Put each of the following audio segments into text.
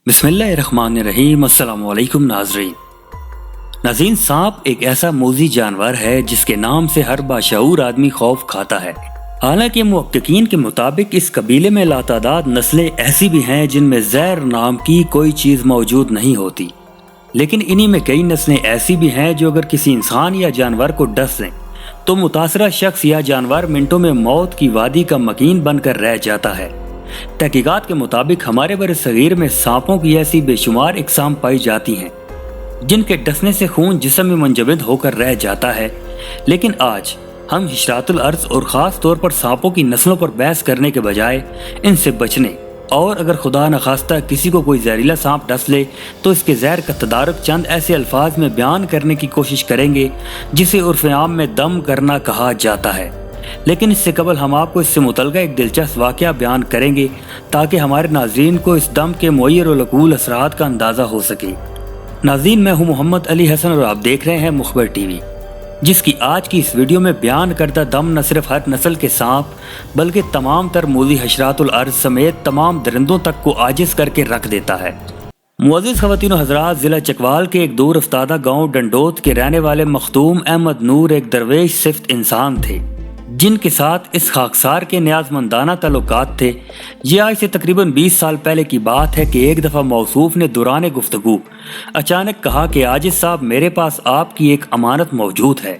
बिस्मिल्लाहिर्रहमानिर्रहीम। अस्सलाम वालेकुम नाज़रीन, सांप एक ऐसा मोज़ी जानवर है जिसके नाम से हर बाशऊर आदमी खौफ खाता है। हालांकि मुहक्किकीन के मुताबिक इस कबीले में लातादाद नस्लें ऐसी भी हैं जिनमें ज़हर नाम की कोई चीज़ मौजूद नहीं होती, लेकिन इन्हीं में कई नस्लें ऐसी भी हैं जो अगर किसी इंसान या जानवर को डस लें तो मुतासरा शख्स या जानवर मिनटों में मौत की वादी का मकीन बनकर रह जाता है। तहकीकात के मुताबिक हमारे बरसगीर में सांपों की ऐसी बेशुमार इकसाम पाई जाती हैं जिनके डसने से खून जिस्म में मुंजमद होकर रह जाता है, लेकिन आज हम हिशरातुल अर्ज़ और ख़ास तौर पर सांपों की नस्लों पर बहस करने के बजाय इनसे बचने और अगर खुदा न खास्ता किसी को कोई जहरीला सांप डस ले तो इसके जहर का तदारुक चंद ऐसे अल्फाज में बयान करने की कोशिश करेंगे जिसे उर्फ़ आम में दम करना कहा जाता है। लेकिन इससे कबल हम आपको इससे मुतल्लिक़ एक दिलचस्प वाक़या बयान करेंगे ताकि हमारे नाज़रीन को इस दम के मुय्यर और लकूल असरात का अंदाज़ा हो सके। नाज़रीन, मैं हूँ मोहम्मद अली हसन और आप देख रहे हैं मुखबर टीवी, जिसकी आज की इस वीडियो में बयान करदा दम न सिर्फ हर नस्ल के सांप बल्कि तमाम तर मोज़ी हशरातुल अर्ज़ समेत तमाम दरिंदों तक को आजिज़ करके रख देता है। मुअज़्ज़िज़ ख़वातीन व हज़रात, ज़िला चकवाल के एक दूर अफ्तादा गाँव डंडोत के रहने वाले मखदूम अहमद नूर एक दरवेश सिफ्त इंसान थे जिनके साथ इस खाकसार के न्याज़मंदाना ताल्लुकात थे। ये आज से तकरीबन 20 साल पहले की बात है कि एक दफ़ा मौसूफ ने दौरान गुफ्तगू अचानक कहा कि आजिज़ साहब, मेरे पास आपकी एक अमानत मौजूद है।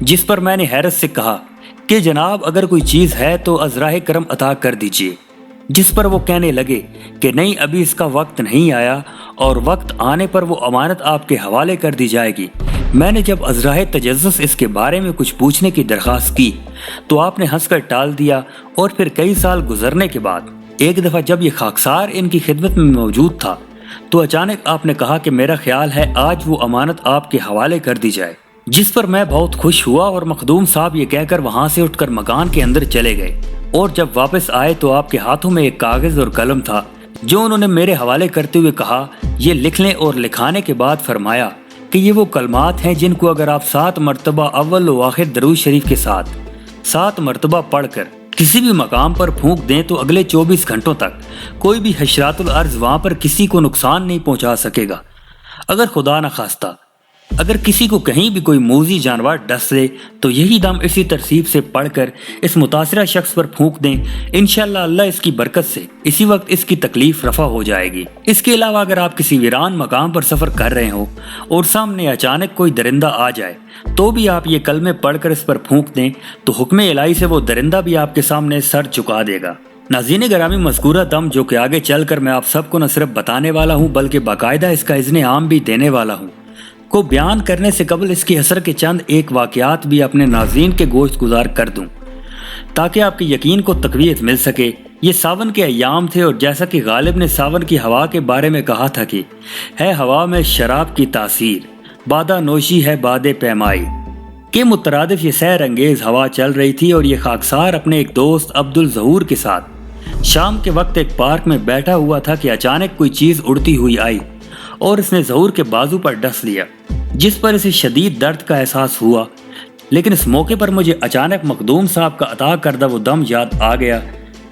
जिस पर मैंने हैरत से कहा कि जनाब, अगर कोई चीज़ है तो अज़राए करम अता कर दीजिए। जिस पर वो कहने लगे कि नहीं, अभी इसका वक्त नहीं आया और वक्त आने पर वो अमानत आपके हवाले कर दी जाएगी। मैंने जब अज़राए तजस्सुस इसके बारे में कुछ पूछने की दरख्वास्त की तो आपने हंसकर टाल दिया और फिर कई साल गुजरने के बाद एक दफ़ा जब ये खाकसार इनकी खिदमत में मौजूद था तो अचानक आपने कहा कि मेरा ख्याल है आज वो अमानत आपके हवाले कर दी जाए। जिस पर मैं बहुत खुश हुआ और मखदूम साहब ये कहकर वहाँ से उठकर मकान के अंदर चले गए और जब वापस आए तो आपके हाथों में एक कागज़ और कलम था जो उन्होंने मेरे हवाले करते हुए कहा, ये लिख लें, और लिखाने के बाद फरमाया कि ये वो कलमात हैं जिनको अगर आप 7 मरतबा अव्वल व आखिर दरूद शरीफ के साथ 7 मरतबा पढ़कर किसी भी मकाम पर फूंक दें तो अगले 24 घंटों तक कोई भी हशरातुल अर्ज़ वहाँ पर किसी को नुकसान नहीं पहुँचा सकेगा। अगर खुदा न खास्ता अगर किसी को कहीं भी कोई मोज़ी जानवर डस ले तो यही दम इसी तरतीब से पढ़कर इस मुतासरा शख्स पर फूंक दें। इंशाअल्लाह अल्लाह इसकी बरकत से इसी वक्त इसकी तकलीफ रफा हो जाएगी। इसके अलावा अगर आप किसी वीरान मकाम पर सफ़र कर रहे हो और सामने अचानक कोई दरिंदा आ जाए तो भी आप ये कलमे पढ़कर इस पर फूंक दें तो हुक्म इलाही से वो दरिंदा भी आपके सामने सर झुका देगा। नाज़रीन गिरामी, मज़कूरा दम जो कि आगे चलकर मैं आप सबको न सिर्फ बताने वाला हूँ बल्कि बाकायदा इसका इज़्ने आम भी देने वाला हूँ को बयान करने से कबल इसकी असर के चंद एक वाक़यात भी अपने नाज़रीन के गोश्त गुजार कर दूं ताकि आपके यकीन को तक़वियत मिल सके। ये सावन के अय्याम थे और जैसा कि गालिब ने सावन की हवा के बारे में कहा था कि है हवा में शराब की तासीर, बादा नोशी है बादे पैमाई के मुतरादिफ ये सैर अंगेज हवा चल रही थी और ये खाकसार अपने एक दोस्त अब्दुल ज़हूर के साथ शाम के वक्त एक पार्क में बैठा हुआ था कि अचानक कोई चीज़ उड़ती हुई आई और इसने ज़हूर के बाजू पर डस लिया, जिस पर इसे शदीद दर्द का एहसास हुआ। लेकिन इस मौके पर मुझे अचानक मखदूम साहब का अता करदा वो दम याद आ गया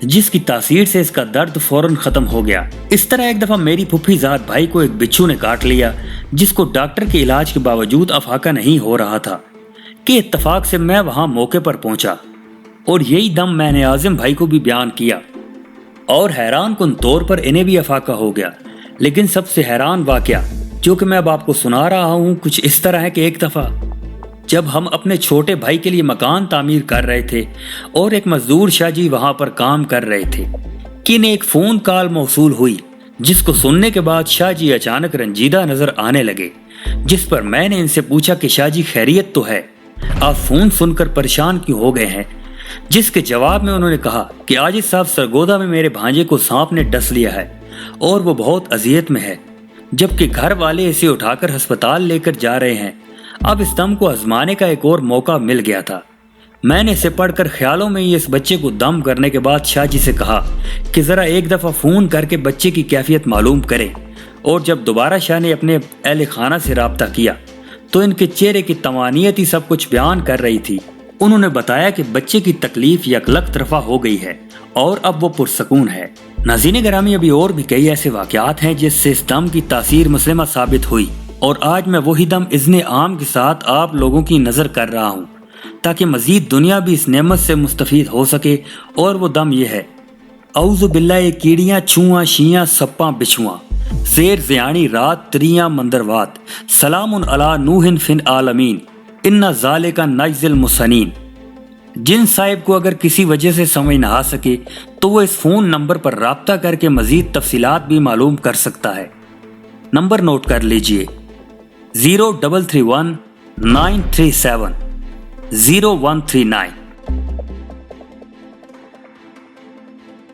जिसकी तासीर से इसका दर्द फौरन ख़त्म हो गया। इस तरह एक दफ़ा मेरी फुफ्फी ज़ात भाई को एक बिच्छू ने काट लिया जिसको डॉक्टर के इलाज के बावजूद अफाका नहीं हो रहा था कि इत्तफाक से मैं वहाँ मौके पर पहुँचा और यही दम मैंने आज़िम भाई को भी बयान किया और हैरान कुन तौर पर इन्हें भी अफाका हो गया। लेकिन सबसे हैरान वाक़या जो कि मैं अब आपको सुना रहा हूँ कुछ इस तरह है कि एक दफ़ा जब हम अपने छोटे भाई के लिए मकान तामीर कर रहे थे और एक मजदूर शाहजी वहाँ पर काम कर रहे थे कि इन्हें एक फ़ोन कॉल मौसूल हुई जिसको सुनने के बाद शाहजी अचानक रंजीदा नज़र आने लगे। जिस पर मैंने इनसे पूछा कि शाहजी खैरियत तो है, आप फ़ोन सुनकर परेशान क्यों हो गए हैं? जिसके जवाब में उन्होंने कहा कि आजिज़ साहब, सरगोदा में मेरे भांजे को सांप ने डस लिया है और वो बहुत अजियत में है, जबकि घर वाले इसे उठाकर अस्पताल लेकर जा रहे हैं। अब इस दम को आजमाने का एक और मौका मिल गया था। मैंने इसे पढ़कर ख्यालों में ही इस बच्चे को दम करने के बाद शाहजी से कहा कि ज़रा एक दफ़ा फ़ोन करके बच्चे की कैफियत मालूम करें। और जब दोबारा शाह ने अपने अहल खाना से रब्ता किया तो इनके चेहरे की तमानियत ही सब कुछ बयान कर रही थी। उन्होंने बताया कि बच्चे की तकलीफ यकलक तरफा हो गई है और अब वो पुरसकून है। ناظرین گرامی، ابھی اور بھی کئی ایسے واقعات ہیں جس سے اس دم کی تاثیر مسلمہ ثابت ہوئی، اور آج میں وہی دم اذن عام کے ساتھ آپ لوگوں کی نظر کر رہا ہوں تاکہ مزید دنیا بھی اس نعمت سے مستفید ہو سکے، اور وہ دم یہ ہے: اعوذ باللہ کیڑیاں چھواں شیاں سپاں بچھواں، زیر زیانی رات تریاں مندروات، سلام علی نوح فی العالمین، ان ذالک نجزی المحسنین۔ جن صاحب کو اگر کسی وجہ سے سمجھ نہ آ سکے تو وہ اس فون نمبر پر رابطہ کر کے مزید تفصیلات بھی معلوم کر سکتا ہے۔ نمبر نوٹ کر لیجئے: 0331 937 0139۔